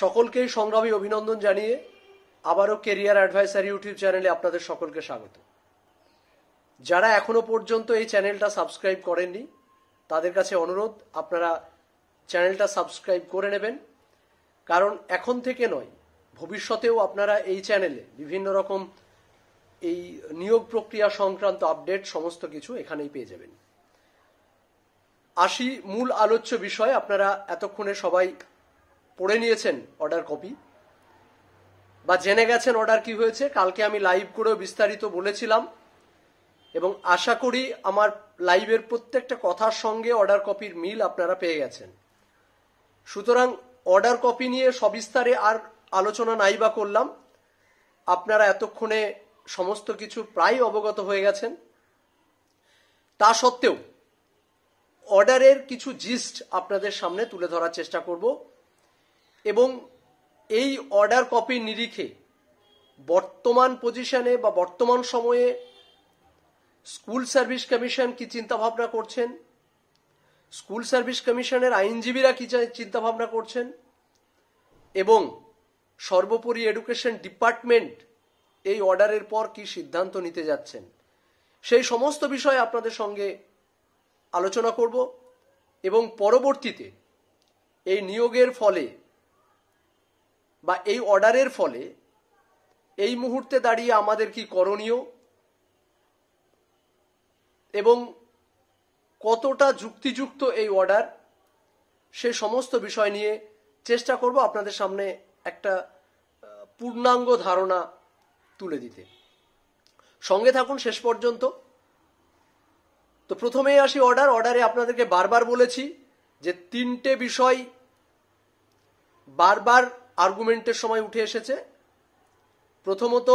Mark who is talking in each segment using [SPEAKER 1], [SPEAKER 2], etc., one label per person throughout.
[SPEAKER 1] সকলকেই সংগ্রামী অভিনন্দন জানিয়ে আবারও কেরিয়ার অ্যাডভাইসার ইউটিউব চ্যানেলে আপনাদের সকলকে স্বাগত। যারা এখনো পর্যন্ত এই চ্যানেলটা সাবস্ক্রাইব করেননি তাদের কাছে অনুরোধ, আপনারা চ্যানেলটা সাবস্ক্রাইব করে নেবেন, কারণ এখন থেকে নয় ভবিষ্যতেও আপনারা এই চ্যানেলে বিভিন্ন রকম এই নিয়োগ প্রক্রিয়া সংক্রান্ত আপডেট সমস্ত কিছু এখানেই পেয়ে যাবেন। আসি মূল আলোচ্য বিষয়। আপনারা এতক্ষণে সবাই পড়ে নিয়েছেন অর্ডার কপি বা জেনে গেছেন অর্ডার কি হয়েছে। কালকে আমি লাইভ করেও বিস্তারিত বলেছিলাম এবং আশা করি আমার লাইভের প্রত্যেকটা কথার সঙ্গে অর্ডার কপির মিল আপনারা পেয়ে গেছেন। সুতরাং অর্ডার কপি নিয়ে সবিস্তারে আর আলোচনা নাই বা করলাম, আপনারা এতক্ষণে সমস্ত কিছু প্রায় অবগত হয়ে গেছেন। তা সত্ত্বেও অর্ডারের কিছু জিস্ট আপনাদের সামনে তুলে ধরার চেষ্টা করব এবং এই অর্ডার কপির নিরিখে বর্তমান পজিশনে বা বর্তমান সময়ে স্কুল সার্ভিস কমিশন কি চিন্তাভাবনা করছেন, স্কুল সার্ভিস কমিশনের আইনজীবীরা কি চিন্তাভাবনা করছেন এবং সর্বোপরি এডুকেশন ডিপার্টমেন্ট এই অর্ডারের পর কি সিদ্ধান্ত নিতে যাচ্ছেন, সেই সমস্ত বিষয়ে আপনাদের সঙ্গে আলোচনা করব এবং পরবর্তীতে এই নিয়োগের ফলে বা এই অর্ডারের ফলে এই মুহূর্তে দাঁড়িয়ে আমাদের কি করণীয় এবং কতটা যুক্তিযুক্ত এই অর্ডার, সে সমস্ত বিষয় নিয়ে চেষ্টা করব আপনাদের সামনে একটা পূর্ণাঙ্গ ধারণা তুলে দিতে। সঙ্গে থাকুন শেষ পর্যন্ত। তো প্রথমেই আসি অর্ডারে আপনাদেরকে বারবার বলেছি যে তিনটে বিষয় বারবার আর্গুমেন্টের সময় উঠে এসেছে। প্রথমত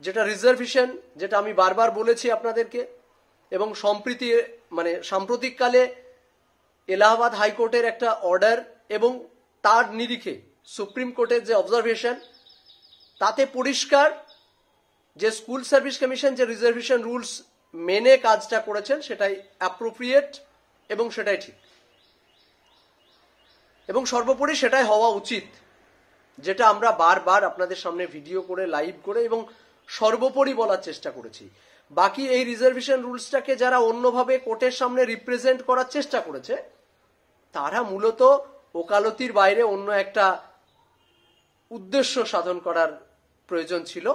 [SPEAKER 1] যেটা রিজার্ভেশন, যেটা আমি বারবার বলেছি আপনাদেরকে, এবং সাম্প্রতিককালে এলাহাবাদ হাইকোর্টের একটা অর্ডার এবং তার নিরিখে সুপ্রিম কোর্টের যে অবজারভেশন, তাতে পরিষ্কার যে স্কুল সার্ভিস কমিশন যে রিজার্ভেশন রুলস মেনে কাজটা করেছেন সেটাই অ্যাপ্রোপ্রিয়েট এবং সেটাই ঠিক এবং সর্বোপরি সেটাই হওয়া উচিত, যেটা আমরা বারবার আপনাদের সামনে ভিডিও করে লাইভ করে এবং সর্বোপরি বলার চেষ্টা করেছি। বাকি এই রিজার্ভেশন রুলসটাকে যারা অন্যভাবে কোর্টের সামনে রিপ্রেজেন্ট করার চেষ্টা করেছে তারা মূলত ওকালতির বাইরে অন্য একটা উদ্দেশ্য সাধন করার প্রয়োজন ছিল,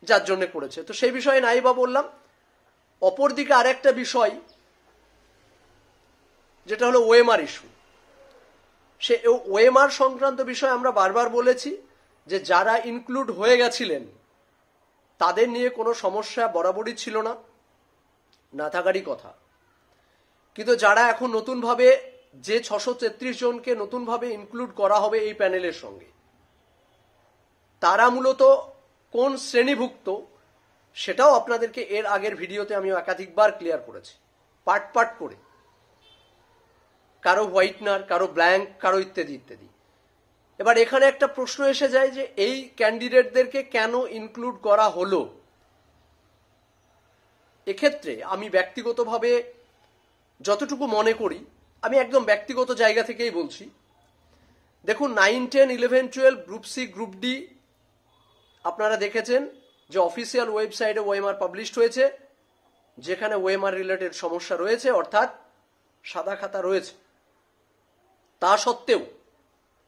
[SPEAKER 1] যার জন্য করেছে। তো সেই বিষয়ে নাই বা বললাম। অপরদিকে আরেকটা বিষয় যেটা হলো ওএমআর ইস্যু। সে ওএমআর সংক্রান্ত বিষয় আমরা বারবার বলেছি যে যারা ইনক্লুড হয়ে গেছিলেন তাদের নিয়ে কোনো সমস্যা বরাবরই ছিল না, না থাকারই কথা। কিন্তু যারা এখন নতুনভাবে যে 633 জনকে নতুনভাবে ইনক্লুড করা হবে এই প্যানেলের সঙ্গে, তারা মূলত কোন শ্রেণীভুক্ত সেটাও আপনাদেরকে এর আগের ভিডিওতে আমি একাধিকবার ক্লিয়ার করেছি, পার্ট পার্ট করে, কারো হোয়াইটনার, কারো ব্ল্যাঙ্ক, কারো ইত্যাদি ইত্যাদি। এবার এখানে একটা প্রশ্ন এসে যায় যে এই ক্যান্ডিডেটদেরকে কেন ইনক্লুড করা হলো। এক্ষেত্রে আমি ব্যক্তিগতভাবে যতটুকু মনে করি, আমি একদম ব্যক্তিগত জায়গা থেকেই বলছি। দেখুন 9, 10, 11, 12 গ্রুপ সি গ্রুপ ডি আপনারা দেখেছেন যে অফিসিয়াল ওয়েবসাইটে ওএমআর পাবলিশড হয়েছে, যেখানে ওএমআর রিলেটেড সমস্যা রয়েছে, অর্থাৎ সাদা খাতা রয়েছে। তা সত্ত্বেও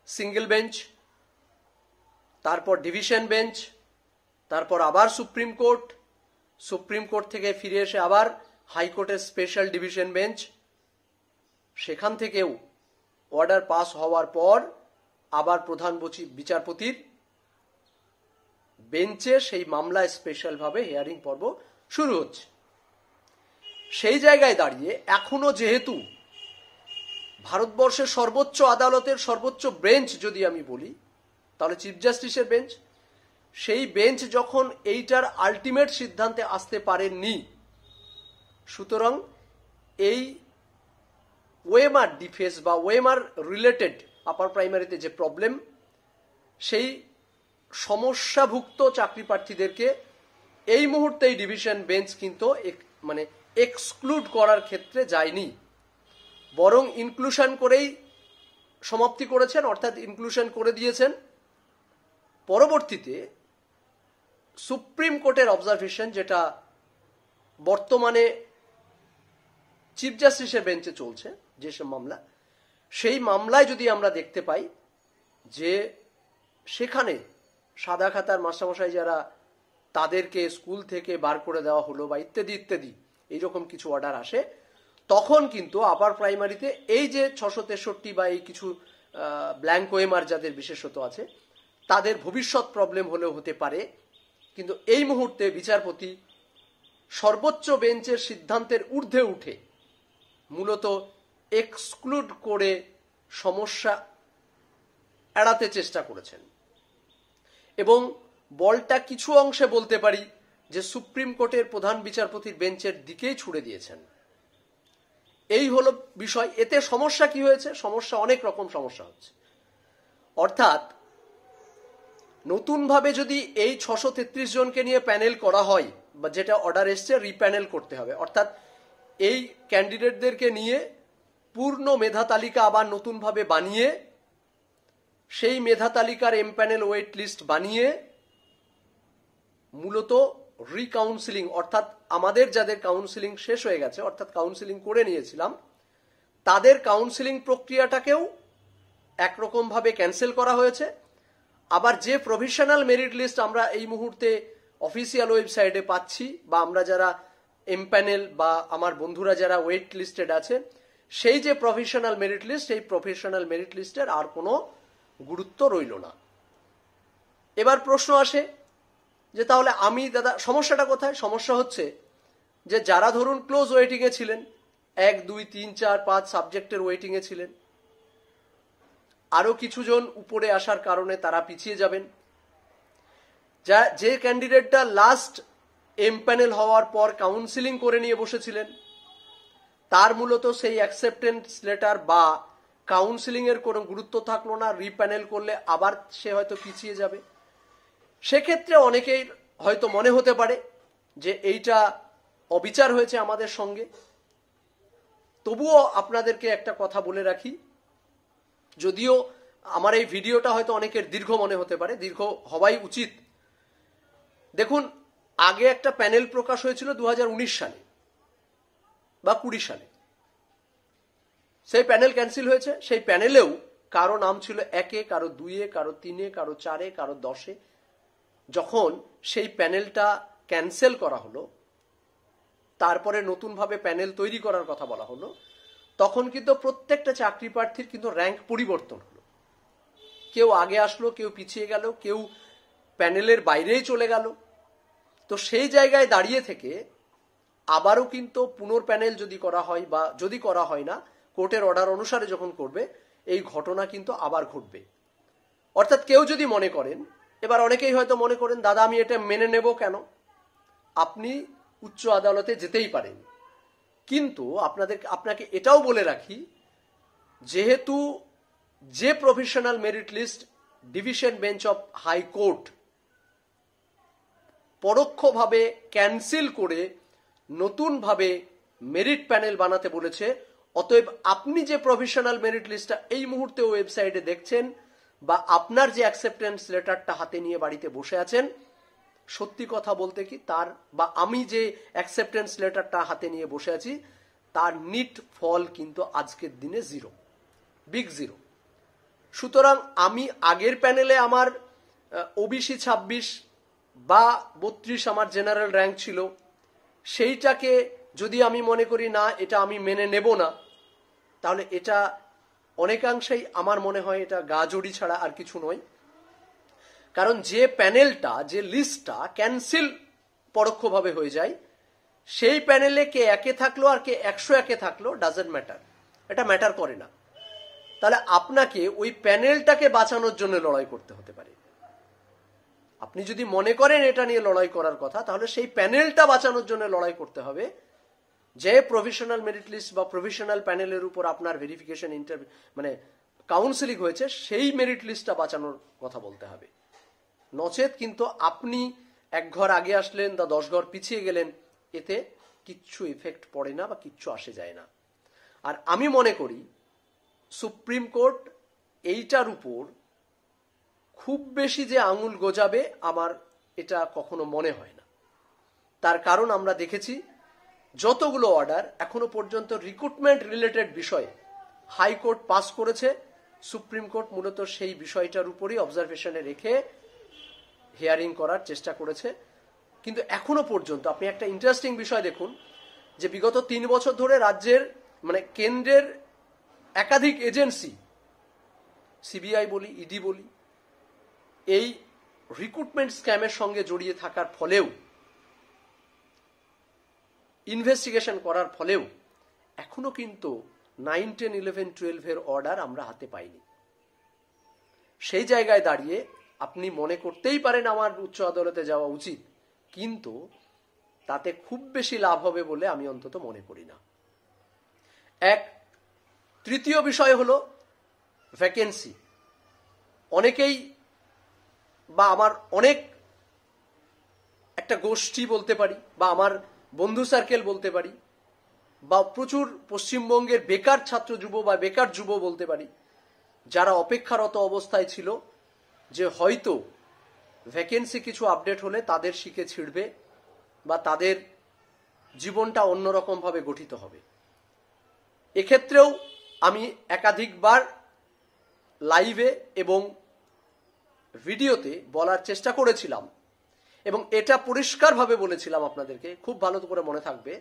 [SPEAKER 1] সিঙ্গেল বেঞ্চ, তারপর ডিভিশন বেঞ্চ, তারপর আবার সুপ্রিম কোর্ট থেকে ফিরে এসে আবার হাইকোর্টের স্পেশাল ডিভিশন বেঞ্চ, সেখান থেকেও অর্ডার পাস হওয়ার পর আবার প্রধান বিচারপতির বেঞ্চে সেই মামলায় স্পেশালভাবে হিয়ারিং পর্ব শুরু হচ্ছে। সেই জায়গায় দাঁড়িয়ে এখনো যেহেতু ভারতবর্ষের সর্বোচ্চ আদালতের সর্বোচ্চ বেঞ্চ যদি আমি বলি তাহলে চিফ জাস্টিসের বেঞ্চ, সেই বেঞ্চ যখন এইটার আলটিমেট সিদ্ধান্তে আসতে পারেননি, সুতরাং এই ওএমআর ডিফেন্স বা ওএমআর রিলেটেড আপার প্রাইমারিতে যে প্রবলেম, সেই সমস্যাভুক্ত চাকরি প্রার্থীদেরকে এই মুহূর্তে এই ডিভিশন বেঞ্চ কিন্তু এক্সক্লুড করার ক্ষেত্রে যায়নি, বরং ইনক্লুশন করেই সমাপ্তি করেছেন, অর্থাৎ ইনক্লুশন করে দিয়েছেন। পরবর্তীতে সুপ্রিম কোর্টের অবজারভেশন, যেটা বর্তমানে চিফ জাস্টিসের বেঞ্চে চলছে যেসব মামলা, সেই মামলায় যদি আমরা দেখতে পাই যে সেখানে সাদা খাতার মাস্টারমশাই যারা, তাদেরকে স্কুল থেকে বার করে দেওয়া হলো বা ইত্যাদি ইত্যাদি এইরকম কিছু অর্ডার আসে, তখন কিন্তু আপার প্রাইমারিতে এই যে 663 বা এই কিছু ব্ল্যাঙ্ক ওএমআর যাদের বিশেষত আছে, তাদের ভবিষ্যৎ প্রবলেম হলেও হতে পারে। কিন্তু এই মুহূর্তে বিচারপতি সর্বোচ্চ বেঞ্চের সিদ্ধান্তের ঊর্ধ্বে উঠে মূলত এক্সক্লুড করে সমস্যা এড়াতে চেষ্টা করেছেন এবং বলটা কিছু অংশে বলতে পারি যে সুপ্রিম কোর্টের প্রধান বিচারপতির বেঞ্চের দিকেই ছুড়ে দিয়েছেন। এই হলো বিষয়। এতে সমস্যা কি হয়েছে? সমস্যা অনেক রকম সমস্যা হচ্ছে। অর্থাৎ নতুনভাবে যদি এই 633 জনকে নিয়ে প্যানেল করা হয়, বা যেটা অর্ডার এসছে রিপ্যানেল করতে হবে, অর্থাৎ এই ক্যান্ডিডেটদেরকে নিয়ে পূর্ণ মেধা তালিকা আবার নতুনভাবে বানিয়ে, সেই মেধা তালিকার এমপ্যানেল ওয়েট লিস্ট বানিয়ে মূলত রিকাউন্সিলিং, অর্থাৎ আমাদের যাদের কাউন্সিলিং শেষ হয়ে গেছে, অর্থাৎ কাউন্সিলিং করে নিয়েছিলাম, তাদের কাউন্সিলিং প্রক্রিয়াটাকেও একরকমভাবে ক্যান্সেল করা হয়েছে। আবার যে প্রভিশনাল মেরিট লিস্ট আমরা এই মুহূর্তে অফিসিয়াল ওয়েবসাইটে পাচ্ছি, বা আমরা যারা এমপ্যানেল বা আমার বন্ধুরা যারা ওয়েট লিস্টেড আছে, সেই যে প্রফেশনাল মেরিট লিস্ট, সেই প্রফেশনাল মেরিট লিস্টের আর কোনো গুরুত্ব রইল না। এবার প্রশ্ন আসে যে তাহলে আমি দাদা সমস্যাটা কোথায়? সমস্যা হচ্ছে যে যারা ধরুন ক্লোজ ওয়েটিংয়ে ছিলেন, 1, 2, 3, 4, 5 সাবজেক্টের ওয়েটিংয়ে ছিলেন, আরো কিছু জন উপরে আসার কারণে তারা পিছিয়ে যাবেন। যে ক্যান্ডিডেটটা লাস্ট এমপ্যানেল হওয়ার পর কাউন্সিলিং করে নিয়ে বসেছিলেন, তার মূলত সেই অ্যাকসেপ্টেন্স লেটার বা কাউন্সিলিং এর কোনো গুরুত্ব থাকলো না, রিপ্যানেল করলে আবার সে হয়তো পিছিয়ে যাবে। সেক্ষেত্রে অনেকেই হয়তো মনে হতে পারে যে এইটা অবিচার হয়েছে আমাদের সঙ্গে। তবুও আপনাদেরকে একটা কথা বলে রাখি, যদিও আমার এই ভিডিওটা হয়তো অনেকের দীর্ঘ মনে হতে পারে, দীর্ঘ হওয়াই উচিত। দেখুন, আগে একটা প্যানেল প্রকাশ হয়েছিল 2019 সালে বা 20 সালে, সেই প্যানেল ক্যান্সেল হয়েছে। সেই প্যানেলেও কারো নাম ছিল 1-এ, কারো 2-এ, কারো 3-এ, কারো 4-এ, কারো 10-এ। যখন সেই প্যানেলটা ক্যান্সেল করা হলো, তারপরে নতুনভাবে প্যানেল তৈরি করার কথা বলা হলো, তখন কিন্তু প্রত্যেকটা চাকরি প্রার্থীর কিন্তু র্যাঙ্ক পরিবর্তন হলো। কেউ আগে আসলো, কেউ পিছিয়ে গেল, কেউ প্যানেলের বাইরেই চলে গেল। তো সেই জায়গায় দাঁড়িয়ে থেকে আবারও কিন্তু পুনর্প্যানেল যদি করা হয়, বা যদি করা হয় না, কোর্টের অর্ডার অনুসারে যখন করবে, এই ঘটনা কিন্তু আবার ঘটবে। অর্থাৎ কেউ যদি মনে করেন, এবার অনেকেই হয়তো মনে করেন দাদা আমি এটা মেনে নেব কেন, আপনি উচ্চ আদালতে যেতেই পারেন। কিন্তু আপনাকে এটাও বলে রাখি, যেহেতু যে professional merit list division bench of high court পরোক্ষভাবে ক্যান্সেল করে নতুনভাবে মেরিট প্যানেল বানাতে বলেছে, অতএব আপনি যে প্রফেশনাল মেরিট লিস্টটা এই মুহূর্তে ওয়েবসাইটে দেখছেন, বা আপনার যে অ্যাকসেপ্টেন্স লেটারটা হাতে নিয়ে বাড়িতে বসে আছেন, সত্যি কথা বলতে কি তার, বা আমি যে অ্যাকসেপ্টেন্স লেটারটা হাতে নিয়ে বসে আছি, তার নিট ফল কিন্তু আজকের দিনে 0, বিগ 0। সুতরাং আমি আগের প্যানেলে আমার ওবিসি 26 বা 32 আমার জেনারেল র্যাঙ্ক ছিল, সেইটাকে যদি আমি মনে করি না এটা আমি মেনে নেব না, তাহলে এটা অনেকাংশেই আমার মনে হয় এটা গাজড়ি ছাড়া আর কিছু নয়। কারণ যে প্যানেলটা, যে লিস্টটা ক্যান্সেল পরোক্ষভাবে হয়ে যায়, সেই প্যানেলে কে 1-এ থাকলো আর কে 101-এ থাকলো ডাজন্ট ম্যাটার, এটা ম্যাটার করে না। তাহলে আপনাকে ওই প্যানেলটাকে বাঁচানোর জন্য লড়াই করতে হতে পারে। আপনি যদি মনে করেন এটা নিয়ে লড়াই করার কথা, তাহলে সেই প্যানেলটা বাঁচানোর জন্য লড়াই করতে হবে। যে প্রফেশনাল মেরিট লিস্ট বা প্রফেশনাল প্যানেলের উপর আপনার ভেরিফিকেশন মানে কাউন্সিলিং হয়েছে, সেই মেরিট লিস্টটা বাঁচানোর কথা বলতে হবে। নচেত কিন্তু আপনি 1 ঘর আগে আসলেন বা 10 ঘর পিছিয়ে গেলেন, এতে কিচ্ছু ইফেক্ট পড়ে না বা কিচ্ছু আসে যায় না। আর আমি মনে করি সুপ্রিম কোর্ট এইটার উপর খুব বেশি যে আঙুল গোজাবে আমার এটা কখনো মনে হয় না। তার কারণ আমরা দেখেছি যতগুলো অর্ডার এখনো পর্যন্ত রিক্রুটমেন্ট রিলেটেড বিষয়ে হাইকোর্ট পাস করেছে, সুপ্রিম কোর্ট মূলত সেই বিষয়টার উপরই অবজারভেশনে রেখে হিয়ারিং করার চেষ্টা করেছে। কিন্তু এখনো পর্যন্ত আপনি একটা ইন্টারেস্টিং বিষয় দেখুন যে বিগত 3 বছর ধরে রাজ্যের মানে কেন্দ্রের একাধিক এজেন্সি, সিবিআই বলি, ইডি বলি, এই রিক্রুটমেন্ট স্ক্যামের সঙ্গে জড়িয়ে থাকার ফলেও, ইনভেস্টিগেশন করার ফলেও এখনো কিন্তু 9, 10, 11, 12 অর্ডার আমরা হাতে পাইনি। সেই জায়গায় দাঁড়িয়ে আপনি মনে করতেই পারেন আমার উচ্চ আদালতে যাওয়া উচিত, কিন্তু তাতে খুব বেশি লাভ হবে বলে আমি অন্তত মনে করি না। তৃতীয় বিষয় হলো ভ্যাকেন্সি। অনেকেই বা আমার অনেক একটা গোষ্ঠী বলতে পারি বা আমার বন্ধু সার্কেল বলতে পারি বা প্রচুর পশ্চিমবঙ্গের বেকার ছাত্র যুব বা বেকার যুব বলতে পারি, যারা অপেক্ষারত অবস্থায় ছিল যে হয়তো ভ্যাকেন্সি কিছু আপডেট হলে তাদের শিখে ছিড়বে বা তাদের জীবনটা অন্যরকমভাবে গঠিত হবে। এক্ষেত্রেও আমি একাধিকবার লাইভে এবং ভিডিওতে বলার চেষ্টা করেছিলাম এবং এটা পরিষ্কারভাবে বলেছিলাম আপনাদেরকে, খুব ভালো করে মনে থাকবে,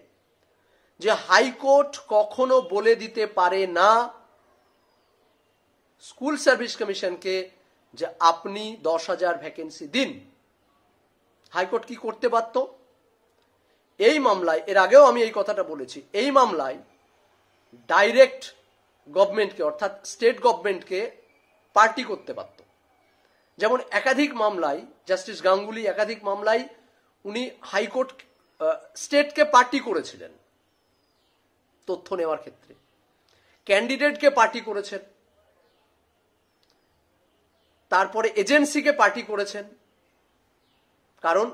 [SPEAKER 1] যে হাইকোর্ট কখনো বলে দিতে পারে না স্কুল সার্ভিস কমিশনকে যে আপনি 10,000 ভ্যাকেন্সি দিন। হাইকোর্ট কি করতে পারত? এই মামলায়, এর আগেও আমি এই কথাটা বলেছি, এই মামলায় ডাইরেক্ট গভর্নমেন্টকে অর্থাৎ স্টেট গভর্নমেন্টকে পার্টি করতে পারত। যেমন একাধিক মামলায় জাস্টিস গাঙ্গুলি একাধিক মামলায় উনি হাইকোর্ট স্টেটকে পার্টি করেছিলেন তথ্য নেওয়ার ক্ষেত্রে, ক্যান্ডিডেটকে পার্টি করেছেন, তারপরে এজেন্সিকে পার্টি করেছেন, কারণ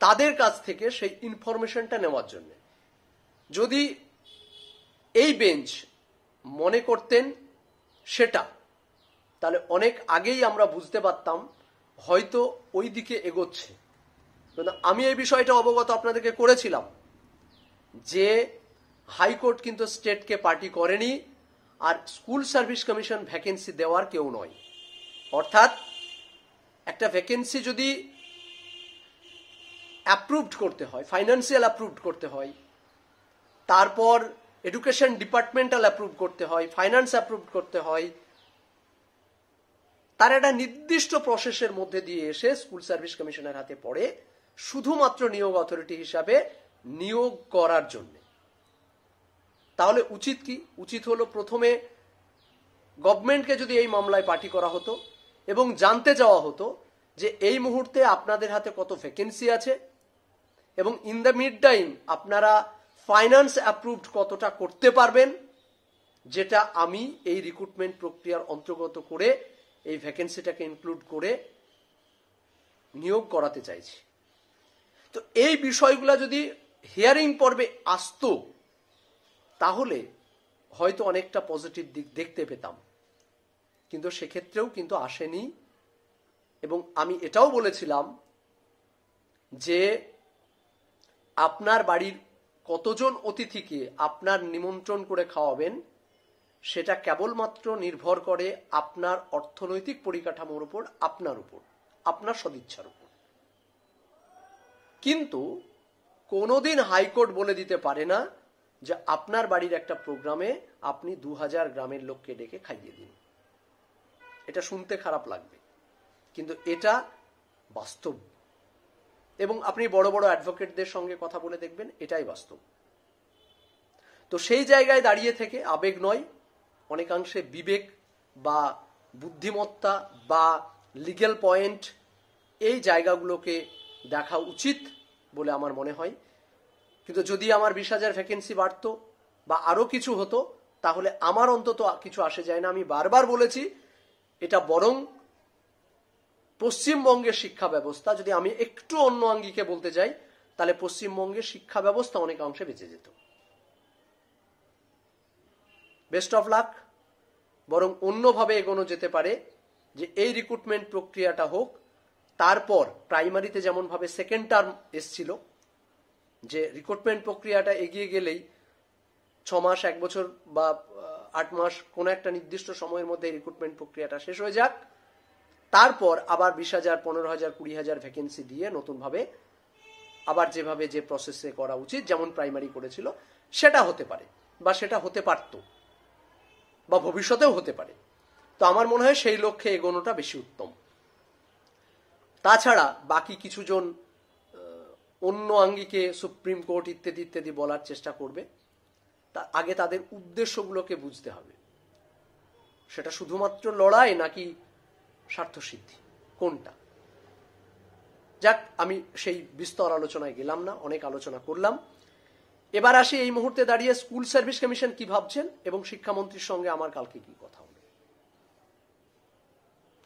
[SPEAKER 1] তাদের কাছ থেকে সেই ইনফরমেশনটা নেওয়ার জন্য। যদি এই বেঞ্চ মনে করতেন সেটা, তাহলে অনেক আগেই আমরা বুঝতে পারতাম হয়তো ওই দিকে এগোচ্ছে। আমি এই বিষয়টা অবগত আপনাদেরকে করেছিলাম যে হাইকোর্ট কিন্তু স্টেটকে পার্টি করেনি, আর স্কুল সার্ভিস কমিশন ভ্যাকেন্সি দেওয়ার কেউ নয়। অর্থাৎ একটা ভ্যাকেন্সি যদি অ্যাপ্রুভড করতে হয়, ফাইন্যান্সিয়াল অ্যাপ্রুভড করতে হয়, তারপর এডুকেশন ডিপার্টমেন্টাল অ্যাপ্রুভ করতে হয়, ফাইন্যান্স অ্যাপ্রুভ করতে হয়, তার একটা নির্দিষ্ট প্রসেসের মধ্যে দিয়ে এসে স্কুল সার্ভিস কমিশনের হাতে পড়ে শুধুমাত্র নিয়োগ অথরিটি হিসাবে নিয়োগ করার জন্য। তাহলে উচিত কি? উচিত হলো প্রথমে গভর্নমেন্টকে যদি এই মামলায় পার্টি করা হতো এবং জানতে চাওয়া হতো যে এই মুহূর্তে আপনাদের হাতে কত ভ্যাকেন্সি আছে এবং ইন দ্য মিড টাইম আপনারা ফাইন্যান্স অ্যাপ্রুভড কতটা করতে পারবেন, যেটা আমি এই রিক্রুটমেন্ট প্রক্রিয়ার অন্তর্গত করে এই ভ্যাকেন্সিটাকে ইনক্লুড করে নিয়োগ করাতে চাইছি। তো এই বিষয়গুলো যদি হিয়ারিং পর্বে আসতো তাহলে হয়তো অনেকটা পজিটিভ দিক দেখতে পেতাম, কিন্তু সেক্ষেত্রেও কিন্তু আসেনি। এবং আমি এটাও বলেছিলাম যে আপনার বাড়ির কতজন অতিথিকে আপনার নিমন্ত্রণ করে খাওয়াবেন সেটা কেবলমাত্র নির্ভর করে আপনার অর্থনৈতিক পরিকাঠামোর উপর, আপনার উপর, আপনার সদিচ্ছার উপর। কিন্তু কোনোদিন হাইকোর্ট বলে দিতে পারে না যে আপনার বাড়ির একটা প্রোগ্রামে আপনি 2000 গ্রামের লোককে ডেকে খাইয়ে দিন। এটা শুনতে খারাপ লাগবে, কিন্তু এটা বাস্তব। এবং আপনি বড় বড় অ্যাডভোকেটদের সঙ্গে কথা বলে দেখবেন, এটাই বাস্তব। তো সেই জায়গায় দাঁড়িয়ে থেকে আবেগ নয়, অনেকাংশে বিবেক বা বুদ্ধিমত্তা বা লিগ্যাল পয়েন্ট, এই জায়গাগুলোকে দেখা উচিত বলে আমার মনে হয়। কিন্তু যদি আমার 20,000 ভ্যাকেন্সি বাড়তো বা আরো কিছু হতো তাহলে আমার অন্তত কিছু আসে যায় না। আমি বারবার বলেছি এটা বরং পশ্চিমবঙ্গের শিক্ষা ব্যবস্থা, যদি আমি একটু অন্য আঙ্গিকে বলতে যাই, তাহলে পশ্চিমবঙ্গের শিক্ষা ব্যবস্থা অনেকাংশে বেঁচে যেত। Best of luck. বরং অন্যভাবে এগোনো যেতে পারে, যে এই রিক্রুটমেন্ট প্রক্রিয়াটা হোক, তারপর প্রাইমারিতে যেমন ভাবে সেকেন্ড টার্ম এসছিল, যে রিক্রুটমেন্ট প্রক্রিয়াটা এগিয়ে গেলেই 6 মাস, 1 বছর বা 8 মাস কোনো একটা নির্দিষ্ট সময়ের মধ্যে রিক্রুটমেন্ট প্রক্রিয়াটা শেষ হয়ে যাক, তারপর আবার 20,000, 15,000, 20,000 ভ্যাকেন্সি দিয়ে নতুনভাবে আবার যেভাবে যে প্রসেসে করা উচিত, যেমন প্রাইমারি করেছিল, সেটা হতে পারে বা সেটা হতে পারত বা ভবিষ্যতেও হতে পারে। তো আমার মনে হয় সেই লক্ষ্যে এগোনোটা বেশি উত্তম। তাছাড়া বাকি কিছুজন অন্য আঙ্গিকে সুপ্রিম কোর্ট ইত্যাদি ইত্যাদি বলার চেষ্টা করবে, আগে তাদের উদ্দেশ্যগুলোকে বুঝতে হবে। সেটা শুধুমাত্র লড়াই নাকি স্বার্থসিদ্ধি, কোনটা? যাক, আমি সেই বিস্তর আলোচনায় গেলাম না, অনেক আলোচনা করলাম। এবার আসি এই মুহূর্তে দাঁড়িয়ে স্কুল সার্ভিস কমিশন কি ভাবছেন এবং শিক্ষামন্ত্রীর সঙ্গে আমার কালকে কি কথা হলো।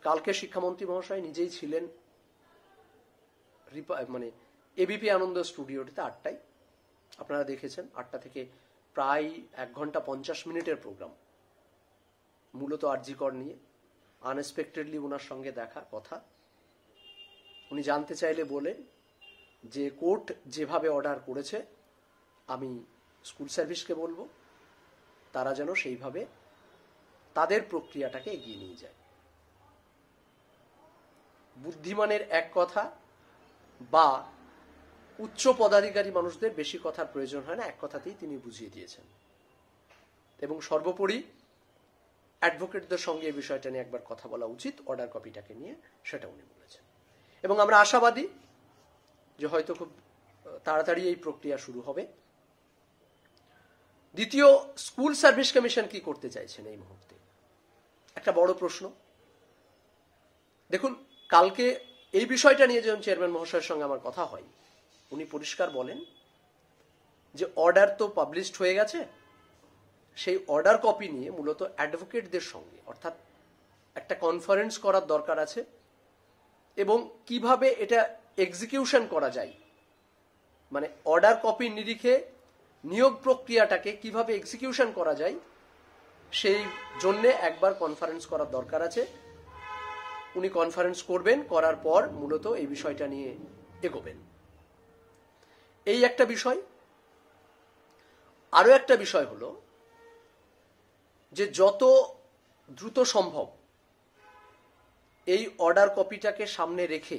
[SPEAKER 1] কালকে শিক্ষামন্ত্রী মহাশয় নিজেই ছিলেন মানে এবিপি আনন্দ স্টুডিওটিতে 8টায়, আপনারা দেখেছেন। 8টা থেকে প্রায় 1 ঘন্টা 50 মিনিটের প্রোগ্রাম, মূলত আরজি কর নিয়ে। আনএক্সপেক্টেডলি ওনার সঙ্গে দেখা কথা। উনি জানতে চাইলে বলেন যে কোর্ট যেভাবে অর্ডার করেছে, আমি স্কুল সার্ভিসকে বলবো তারা যেন সেইভাবে তাদের প্রক্রিয়াটাকে এগিয়ে নিয়ে যায়। বুদ্ধিমানের এক কথা বা উচ্চ পদাধিকারী মানুষদের বেশি কথার প্রয়োজন হয় না, এক কথাতেই তিনি বুঝিয়ে দিয়েছেন। এবং সর্বোপরি অ্যাডভোকেটদের সঙ্গে এই বিষয়টা নিয়ে একবার কথা বলা উচিত, অর্ডার কপিটাকে নিয়ে, সেটা উনি বলেছেন। এবং আমরা আশাবাদী যে হয়তো খুব তাড়াতাড়ি এই প্রক্রিয়া শুরু হবে। দ্বিতীয়, স্কুল সার্ভিস কমিশন কি করতে চাইছেন এই মুহূর্তে, একটা বড় প্রশ্ন। দেখুন, কালকে এই বিষয়টা নিয়ে যখন চেয়ারম্যান মহাশয়ের সঙ্গে আমার কথা হয়, উনি পরিষ্কার বলেন যে অর্ডার তো পাবলিশড হয়ে গেছে, সেই অর্ডার কপি নিয়ে মূলত অ্যাডভোকেটদের সঙ্গে অর্থাৎ একটা কনফারেন্স করার দরকার আছে, এবং কিভাবে এটা এক্সিকিউশন করা যায়, মানে অর্ডার কপির নিরিখে নিয়োগ প্রক্রিয়াটাকে কিভাবে এক্সিকিউশন করা যায়, সেই জন্যে একবার কনফারেন্স করার দরকার আছে। উনি কনফারেন্স করবেন, করার পর মূলত এই বিষয়টা নিয়ে এগোবেন। এই একটা বিষয়। আরো একটা বিষয় হলো যে যত দ্রুত সম্ভব এই অর্ডার কপিটাকে সামনে রেখে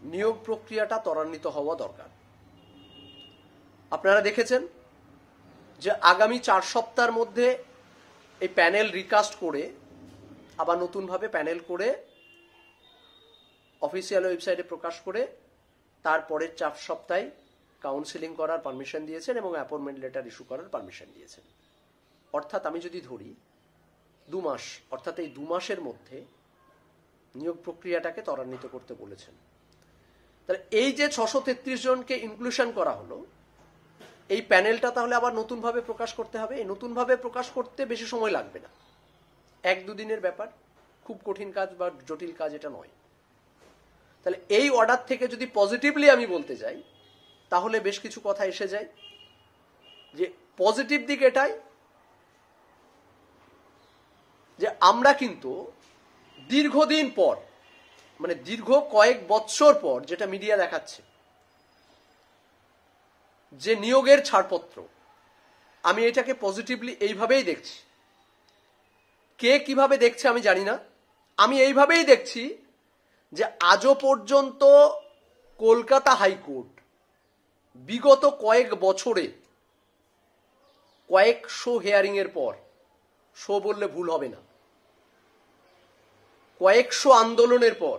[SPEAKER 1] নিয়োগ প্রক্রিয়াটা ত্বরান্বিত হওয়া দরকার। আপনারা দেখেছেন যে আগামী 4 সপ্তাহের মধ্যে এই প্যানেল রিকাস্ট করে আবার নতুনভাবে প্যানেল করে অফিসিয়াল ওয়েবসাইটে প্রকাশ করে তারপরের 4 সপ্তাহে কাউন্সিলিং করার পারমিশন দিয়েছেন এবং অ্যাপয়েন্টমেন্ট লেটার ইস্যু করার পারমিশন দিয়েছেন। অর্থাৎ আমি যদি ধরি 2 মাস, অর্থাৎ এই 2 মাসের মধ্যে নিয়োগ প্রক্রিয়াটাকে ত্বরান্বিত করতে বলেছেন। তাহলে এই যে 633 জনকে ইনক্লুশন করা হলো, এই প্যানেলটা তাহলে আবার নতুনভাবে প্রকাশ করতে হবে। এই নতুনভাবে প্রকাশ করতে বেশি সময় লাগবে না, 1-2 দিনের ব্যাপার, খুব কঠিন কাজ বা জটিল কাজ এটা নয়। তাহলে এই অর্ডার থেকে যদি পজিটিভলি আমি বলতে যাই, তাহলে বেশ কিছু কথা এসে যায়। যে পজিটিভ দিক এটাই যে আমরা কিন্তু দীর্ঘদিন পর, মানে দীর্ঘ কয়েক বৎসর পর, যেটা মিডিয়া দেখাচ্ছে যে নিয়োগের ছাড়পত্র, আমি এটাকে পজিটিভলি এইভাবেই দেখছি। কে কিভাবে দেখছে আমি জানি না, আমি এইভাবেই দেখছি যে আজও পর্যন্ত কলকাতা হাইকোর্ট বিগত কয়েক বছরে কয়েকশো হিয়ারিং এর পর, শো বললে ভুল হবে না, কয়েকশো আন্দোলনের পর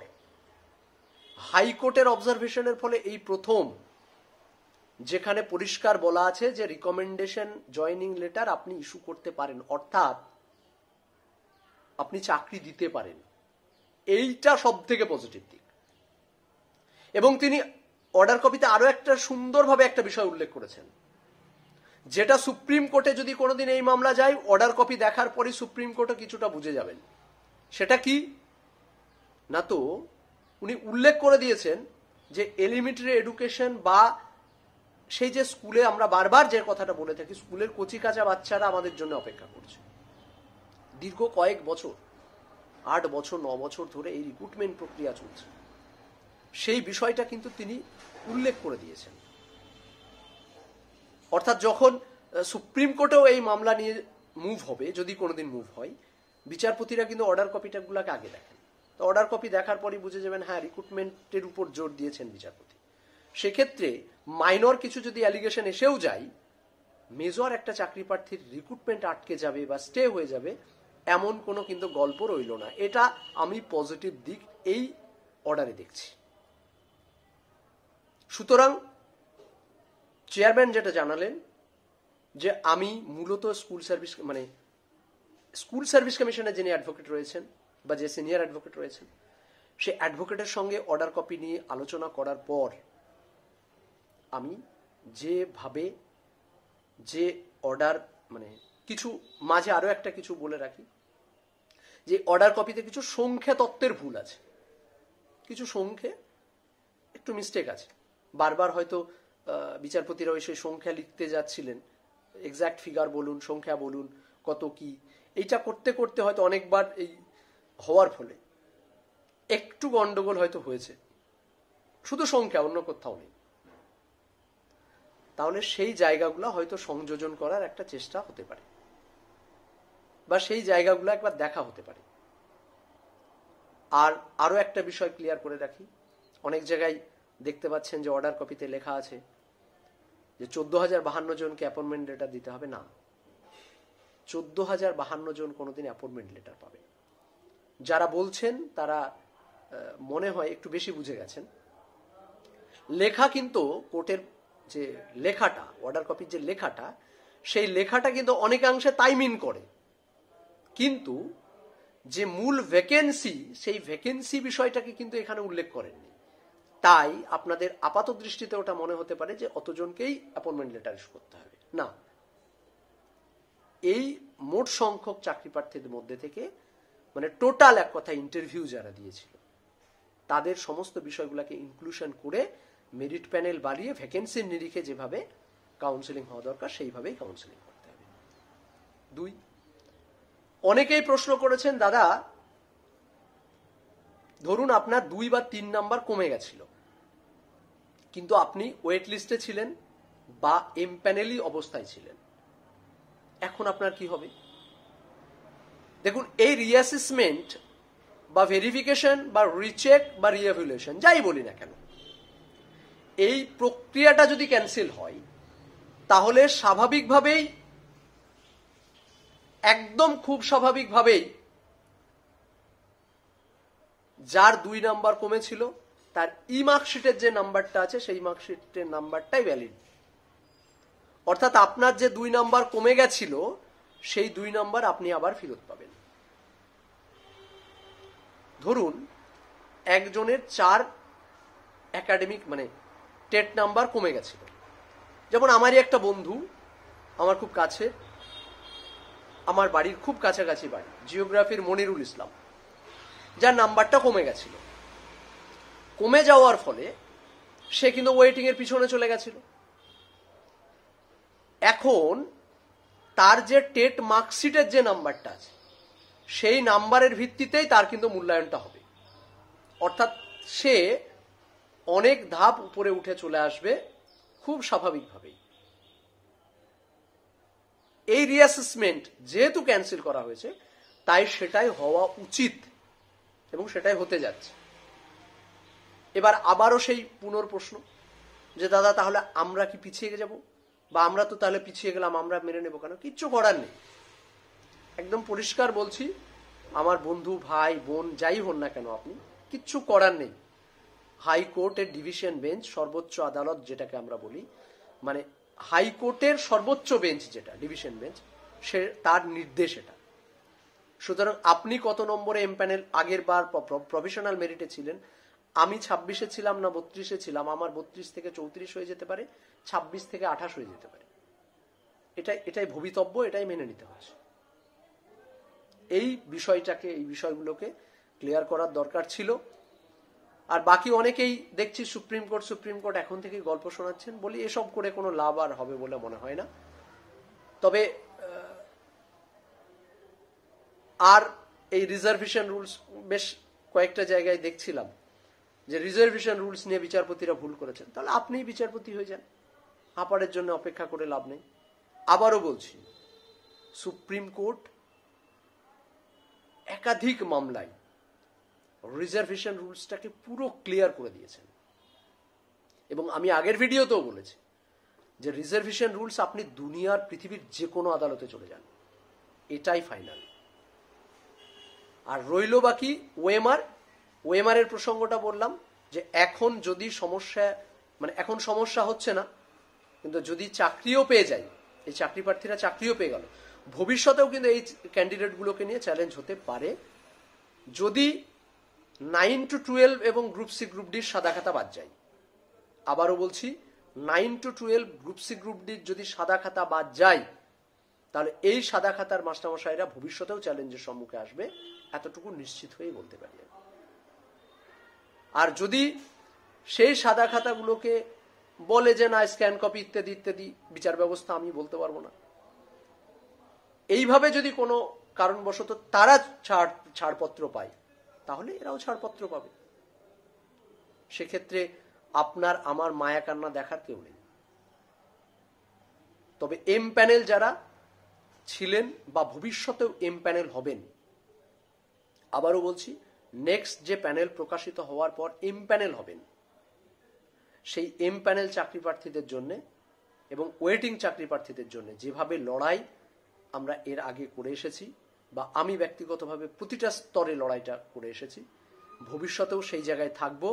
[SPEAKER 1] হাইকোর্টের অবজারভেশনের ফলে এই প্রথম যেখানে পরিষ্কার বলা আছে যে রিকমেন্ডেশন জয়নিং লেটার আপনি ইস্যু করতে পারেন, অর্থাৎ আপনি চাকরি দিতে পারেন। এইটা সব থেকে পজিটিভ দিক। এবং তিনি অর্ডার কপিতে আরো একটা সুন্দরভাবে একটা বিষয় উল্লেখ করেছেন, যেটা সুপ্রিম কোর্টে যদি কোনোদিন এই মামলা যায়, অর্ডার কপি দেখার পরই সুপ্রিম কোর্টে কিছুটা বুঝে যাবেন। সেটা কি না, তো উনি উল্লেখ করে দিয়েছেন যে এলিমেন্টারি এডুকেশন বা সেই যে স্কুলে আমরা বারবার যে কথাটা বলে থাকি, স্কুলের কচি কাঁচা বাচ্চারা আমাদের জন্য অপেক্ষা করছে। দীর্ঘ কয়েক বছর, 8 বছর 9 বছর ধরে এই রিক্রুটমেন্ট প্রক্রিয়া চলছে। সেই বিষয়টা কিন্তু তিনি উল্লেখ করে দিয়েছেন। অর্থাৎ যখন সুপ্রিম কোর্টেও এই মামলা নিয়ে মুভ হবে, যদি কোনোদিন মুভ হয়, বিচারপতিরা কিন্তু অর্ডার কপিটাগুলোকে আগে দেখেন। তো অর্ডার কপি দেখার পরই বুঝে যাবেন হ্যাঁ রিক্রুটমেন্টের উপর জোর দিয়েছেন বিচারপতি। সেক্ষেত্রে মাইনর কিছু যদি অ্যালিগেশন এসেও যায়, মেজর একটা চাকরি প্রার্থীর রিক্রুটমেন্ট আটকে যাবে বা স্টে হয়ে যাবে এমন কোনো কিন্তু গল্প রইল না। এটা আমি পজিটিভ দিক এই অর্ডারে দেখছি। সুতরাং চেয়ারম্যান যেটা জানালেন যে আমি মূলত স্কুল সার্ভিস কমিশনের যিনি অ্যাডভোকেট রয়েছেন বা যে সিনিয়র অ্যাডভোকেট রয়েছেন, সে অ্যাডভোকেটের সঙ্গে অর্ডার কপি নিয়ে আলোচনা করার পর আমি যেভাবে যে অর্ডার কিছু মাঝে আরো একটা কিছু বলে রাখি যে অর্ডার কপিতে কিছু সংখ্যা তত্ত্বের ভুল আছে, কিছু সংখ্যে একটু মিস্টেক আছে। বারবার হয়তো বিচারপতিরা ওই সেই সংখ্যা লিখতে যাচ্ছিলেন, এক্সাক্ট ফিগার বলুন, সংখ্যা বলুন, কত কি, এইটা করতে করতে হয়তো অনেকবার এই হওয়ার ফলে একটু গন্ডগোল হয়তো হয়েছে, শুধু সংখ্যা, অন্য কোথাও নেই। তাহলে সেই জায়গাগুলো হয়তো সংযোজন করার একটা চেষ্টা হতে পারে বা সেই জায়গাগুলো একবার দেখা হতে পারে। আর আরো একটা বিষয় ক্লিয়ার করে রাখি, অনেক জায়গায় দেখতে পাচ্ছেন যে অর্ডার কপিতে লেখা আছে যে 14,052 জনকে অ্যাপয়েন্টমেন্ট লেটার দিতে হবে। না, 14,052 জন কোনোদিন অ্যাপয়েন্টমেন্ট লেটার পাবে। যারা বলছেন তারা মনে হয় একটু বেশি বুঝে গেছেন। লেখা কিন্তু কোর্টের যে লেখাটা, অর্ডার কপির যে লেখাটা, সেই লেখাটা কিন্তু অনেকাংশে তাই মিন করে, কিন্তু যে মূল ভ্যাকেন্সি, সেই ভ্যাকেন্সি বিষয়টাকে কিন্তু এখানে উল্লেখ করেননি। তাই আপনাদের আপাত দৃষ্টিতে ওটা মনে হতে পারে যে অতজনকেই অ্যাপয়েন্টমেন্ট লেটার ইস্যু করতে হবে। না, এই মোট সংখ্যক চাকরি প্রার্থীদের মধ্যে থেকে টোটাল এক কথা ইন্টারভিউ যারা দিয়েছিল তাদের সমস্ত বিষয়গুলোকে ইনক্লুশন করে মেরিট প্যানেল বাড়িয়ে ভ্যাকেন্সির নিরিখে যেভাবে কাউন্সেলিং হওয়া দরকার সেইভাবেই কাউন্সেলিং করতে হবে। 2, অনেকেই প্রশ্ন করেছেন দাদা ধরুন আপনার 2 বা 3 নাম্বার কমে গেছিল, কিন্তু আপনি ওয়েট লিস্টে ছিলেন বা এমপ্যানেলই অবস্থায় ছিলেন, এখন আপনার কি হবে? দেখুন, এই রিঅ্যাসেসমেন্ট বা ভেরিফিকেশন বা রিচেক বা রিএভ্যালুয়েশন যাই বলি না কেন, এই প্রক্রিয়াটা যদি ক্যান্সেল হয় তাহলে স্বাভাবিকভাবেই, একদম খুব স্বাভাবিকভাবেই যার 2 নাম্বার কমেছিল তার মার্কশিটের যে নাম্বারটা আছে সেই মার্কশিটের নাম্বারটাই ভ্যালিড। অর্থাৎ আপনার যে 2 নাম্বার কমে গেছিল সেই 2 নাম্বার আপনি আবার ফেরত পাবেন। ধরুন একজনের 4 একাডেমিক টেট নাম্বার কমে গেছিল, যেমন আমারই একটা বন্ধু, আমার খুব কাছে, আমার বাড়ির খুব কাছাকাছি বাড়ি, জিওগ্রাফির মনিরুল ইসলাম, যার নাম্বারটা কমে গেছিল। কমে যাওয়ার ফলে সে কিন্তু ওয়েটিং এর পিছনে চলে গেছিল। এখন তার যে টেট মার্কশিটের যে নাম্বারটা আছে সেই নাম্বারের ভিত্তিতেই তার কিন্তু মূল্যায়নটা হবে। অর্থাৎ সে অনেক ধাপ উপরে উঠে চলে আসবে খুব স্বাভাবিকভাবেই। এই রিঅ্যাসেসমেন্ট যেহেতু ক্যান্সেল করা হয়েছে তাই সেটাই হওয়া উচিত এবং সেটাই হতে যাচ্ছে। এবার আবারও সেই পুনর্প্রশ্ন যে দাদা তাহলে আমরা কি পিছিয়ে যাব, বা আমরা তো তাহলে পিছিয়ে গেলাম, আমরা মেনে নেব কেন? কিচ্ছু করার নেই। একদম পরিষ্কার বলছি, আমার বন্ধু, ভাই, বোন যাই হন না কেন আপনি, কিচ্ছু করার নেই। হাইকোর্টের ডিভিশন বেঞ্চ, সর্বোচ্চ আদালত যেটাকে আমরা বলি, হাইকোর্টের সর্বোচ্চ বেঞ্চ যেটা ডিভিশন বেঞ্চ, সে তার নির্দেশ এটা। সুতরাং আপনি কত নম্বরে এমপ্যানেল আগের বার প্রফেশনাল মেরিটে ছিলেন, আমি 26-এ ছিলাম না 32-এ ছিলাম, আমার 32 থেকে 34 হয়ে যেতে পারে, 26 থেকে 28 হয়ে যেতে পারে। এটাই ভবিতব্য, এটাই মেনে নিতে হচ্ছে। এই বিষয়গুলোকে ক্লিয়ার করার দরকার ছিল। আর বাকি অনেকেই দেখছি সুপ্রিম কোর্ট এখন থেকে গল্প শোনাচ্ছেন, বলি এসব করে কোনো লাভ আর হবে বলে মনে হয় না। তবে আর এই রিজার্ভেশন রুলস বেশ কয়েকটা জায়গায় দেখছিলাম যে রিজার্ভেশন রুলস নিয়ে বিচারপতিরা ভুল করেছেন, তাহলে আপনিই বিচারপতি হয়ে যান, আপারের জন্য অপেক্ষা করে লাভ নেই। আবারও বলছি, সুপ্রিম কোর্ট একাধিক মামলায় রিজার্ভেশন রুলসটাকে পুরো ক্লিয়ার করে দিয়েছেন। এবং আমি আগের ভিডিওতেও বলেছি যে রিজার্ভেশন রুলস আপনি দুনিয়ার পৃথিবীর যে কোনো আদালতে চলে যান, এটাই ফাইনাল। আর রইল বাকি ওএমআর এর প্রসঙ্গটা বললাম যে এখন যদি সমস্যা, মানে এখন সমস্যা হচ্ছে না, কিন্তু যদি চাকরিও পেয়ে যায়, এই চাকরি প্রার্থীরা চাকরিও পেয়ে গেল, ভবিষ্যতেও কিন্তু এই ক্যান্ডিডেটগুলোকে নিয়ে চ্যালেঞ্জ হতে পারে যদি 9 to 12 এবং গ্রুপ সি গ্রুপ ডির সাদা খাতা বাদ যায়। আবারও বলছি, 9 to 12 গ্রুপ সি গ্রুপ ডির যদি সাদা খাতা বাদ যায়, তাহলে এই সাদা খাতার মাস্টারমশাইরা ভবিষ্যতেও চ্যালেঞ্জের সম্মুখে আসবে, এতটুকু নিশ্চিত হয়ে বলতে পারি। আর যদি সেই সাদা খাতাগুলোকে বলে যে না স্ক্যান কপি ইত্যাদি ইত্যাদি, বিচার ব্যবস্থা আমি বলতে পারবো না, এইভাবে যদি কোনো কারণবশত তারা ছাড়পত্র পায়, তাহলে এরাও ছাড়পত্র পাবে। সেক্ষেত্রে আপনার আমার মায়া কান্না দেখার কেউ নেই। তবে এম প্যানেল যারা ছিলেন বা ভবিষ্যতেও এম প্যানেল হবেন, আবারও বলছি, নেক্সট যে প্যানেল প্রকাশিত হওয়ার পর এম প্যানেল হবেন, সেই এম প্যানেল চাকরি প্রার্থীদের জন্য এবং ওয়েটিং চাকরি প্রার্থীদের জন্য যেভাবে লড়াই আমরা এর আগে করে এসেছি, বা আমি ব্যক্তিগতভাবে প্রতিটা স্তরে লড়াইটা করে এসেছি, ভবিষ্যতেও সেই জায়গায় থাকব।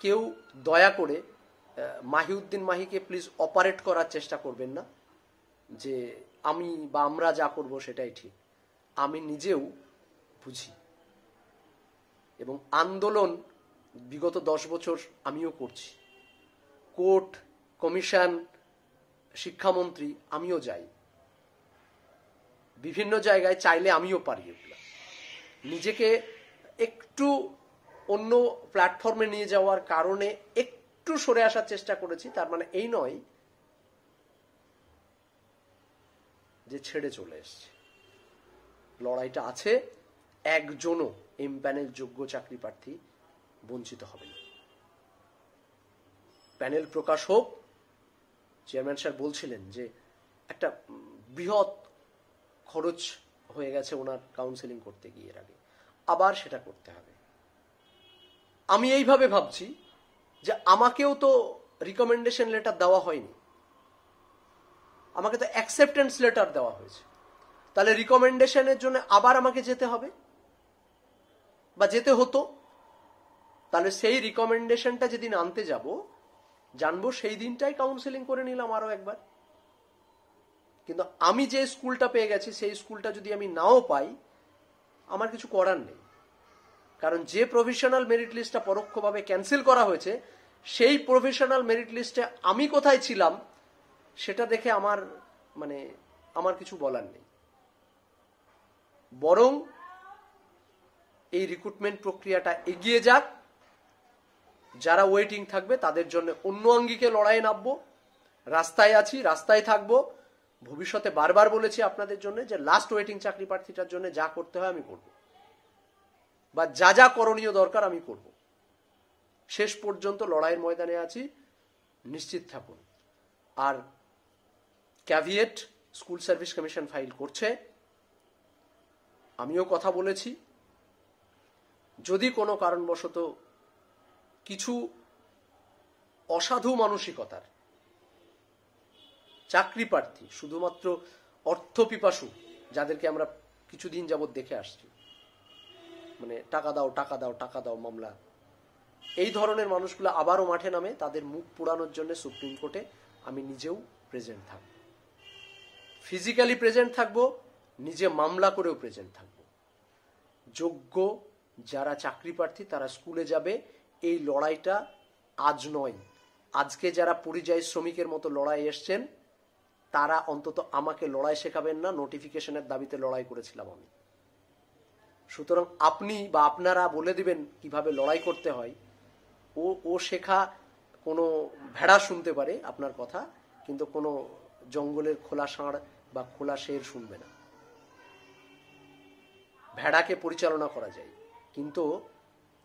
[SPEAKER 1] কেউ দয়া করে মাহিউদ্দিন মাহিকে প্লিজ অপারেট করার চেষ্টা করবেন না যে আমি বা আমরা যা করব সেটাই ঠিক। আমি নিজেও বুঝি এবং আন্দোলন বিগত 10 বছর আমিও করছি। কোর্ট, কমিশন, শিক্ষামন্ত্রী আমিও যাই, বিভিন্ন জায়গায় চাইলে আমিও পারি। এগুলো নিজেকে একটু অন্য প্ল্যাটফর্মে নিয়ে যাওয়ার কারণে একটু সরে আসার চেষ্টা করেছি, তার মানে এই নয় যে ছেড়ে চলে এসছে। লড়াইটা আছে, একজনও এম প্যানেল যোগ্য চাকরি প্রার্থী বঞ্চিত হবে না। প্যানেল প্রকাশ হোক। চেয়ারম্যান স্যার বলছিলেন যে একটা বৃহৎ খরচ হয়ে গেছে ওনার কাউন্সেলিং করতে গিয়ে, এর আগে আবার সেটা করতে হবে। আমি এইভাবে ভাবছি যে আমাকেও তো রিকমেন্ডেশন লেটার দেওয়া হয়নি, আমাকে তো অ্যাকসেপ্টেন্স লেটার দেওয়া হয়েছে। তাহলে রিকমেন্ডেশনের জন্য আবার আমাকে যেতে হবে বা যেতে হতো, তাহলে সেই রিকমেন্ডেশনটা যেদিন আনতে যাব জানবো সেই দিনটাই কাউন্সেলিং করে নিলাম আরো একবার। কিন্তু আমি যে স্কুলটা পেয়ে গেছি সেই স্কুলটা যদি আমি নাও পাই, আমার কিছু করার নেই, কারণ যে প্রভিশনাল মেরিট লিস্টটা পরোক্ষভাবে ক্যান্সেল করা হয়েছে, সেই প্রভিশনাল মেরিট লিস্টে আমি কোথায় ছিলাম সেটা দেখে আমার কিছু বলার নেই। বরং এই রিক্রুটমেন্ট প্রক্রিয়াটা এগিয়ে যাক, যারা ওয়েটিং থাকবে তাদের জন্য অন্য আঙ্গিকে লড়াইয়ে নামবো। রাস্তায় আছি, রাস্তায় থাকবো। ভবিষ্যতে বারবার বলেছি আপনাদের জন্য যে লাস্ট ওয়েটিং চাকরি প্রার্থীটার জন্য যা করতে হয় আমি করব, বা যা যা করণীয় দরকার আমি করব। শেষ পর্যন্ত লড়াইয়ের ময়দানে আছি, নিশ্চিত থাকুন। আর caveat school service commission file করছে, আমিও কথা বলেছি। যদি কোনো কারণবশত কিছু অসাধু মানসিকতার চাকরি প্রার্থী, শুধুমাত্র অর্থপিপাসু, যাদেরকে আমরা কিছুদিন যাবৎ দেখে আসছি, টাকা দাও টাকা দাও টাকা দাও মামলা, এই ধরনের মানুষগুলো আবারও মাঠে নামে, তাদের মুখ পোড়ানোর জন্য সুপ্রিম কোর্টে আমি নিজেও প্রেজেন্ট থাকব, ফিজিক্যালি প্রেজেন্ট থাকব, নিজে মামলা করেও প্রেজেন্ট থাকব। যোগ্য যারা চাকরি প্রার্থী তারা স্কুলে যাবে। এই লড়াইটা আজ নয়, আজকে যারা পরিযায়ী শ্রমিকের মতো লড়াই এসছেন তারা অন্তত আমাকে লড়াই শেখাবেন না। নোটিফিকেশনের দাবিতে লড়াই করেছিলাম আমি। সুতরাং আপনি বা আপনারা বলে দিবেন কিভাবে লড়াই করতে হয়। ও শেখা কোনো ভেড়া শুনতে পারে আপনার কথা, কিন্তু কোনো জঙ্গলের খোলা ষাঁড় বা খোলা শের শুনবে না। ভেড়াকে পরিচালনা করা যায়, কিন্তু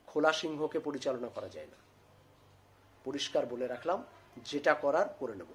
[SPEAKER 1] খোলা সিংহকে পরিচালনা করা যায় না। পরিষ্কার বলে রাখলাম, যেটা করার করে নেব।